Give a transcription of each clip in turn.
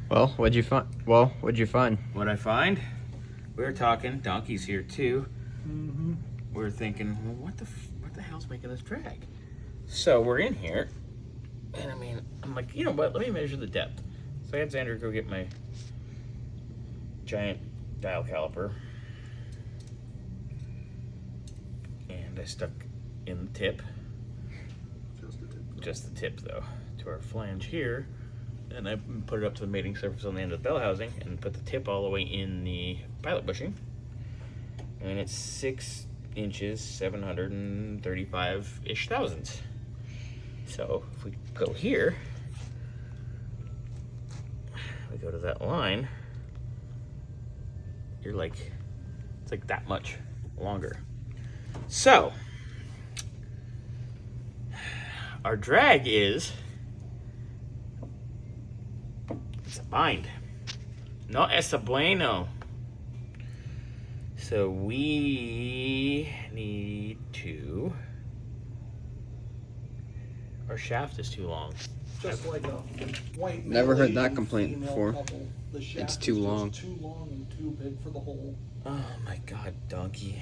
Well, what'd you find? What'd I find? We were talking. Donkey's here too. Mm-hmm. We were thinking, well, what the hell's making this drag? So we're in here, and I'm like, you know what? Let me measure the depth. So I had Xander go get my giant dial caliper, and I stuck in the tip. Just the tip though, to our flange here. And I put it up to the mating surface on the end of the bell housing and put the tip all the way in the pilot bushing. And it's 6 inches, 735-ish thousandths. So if we go here, we go to that line, it's like that much longer. So our drag is, it's a bind. No es bueno. So we need to, our shaft is too long. Just like a white Never heard that Asian complaint female before. couple. The shaft It's too is long. Just too long and too big for the hole. Oh my God, donkey.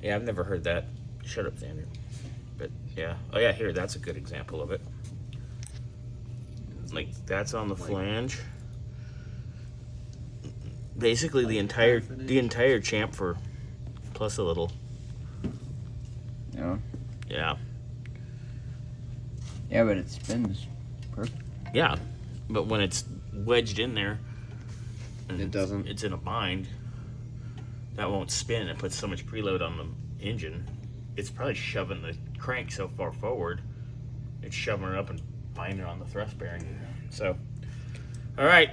Yeah, I've never heard that. Shut up, Xander. But yeah, oh yeah, here, that's a good example of it. Like that's on the flange. Basically the entire chamfer plus a little. Yeah. Yeah. Yeah, but it spins perfect. Yeah, but when it's wedged in there, and It doesn't. It's in a bind. That won't spin. It puts so much preload on the engine. It's probably shoving the crank so far forward. It's shoving it up and binding it on the thrust bearing. So, all right,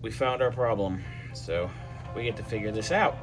we found our problem. So we get to figure this out.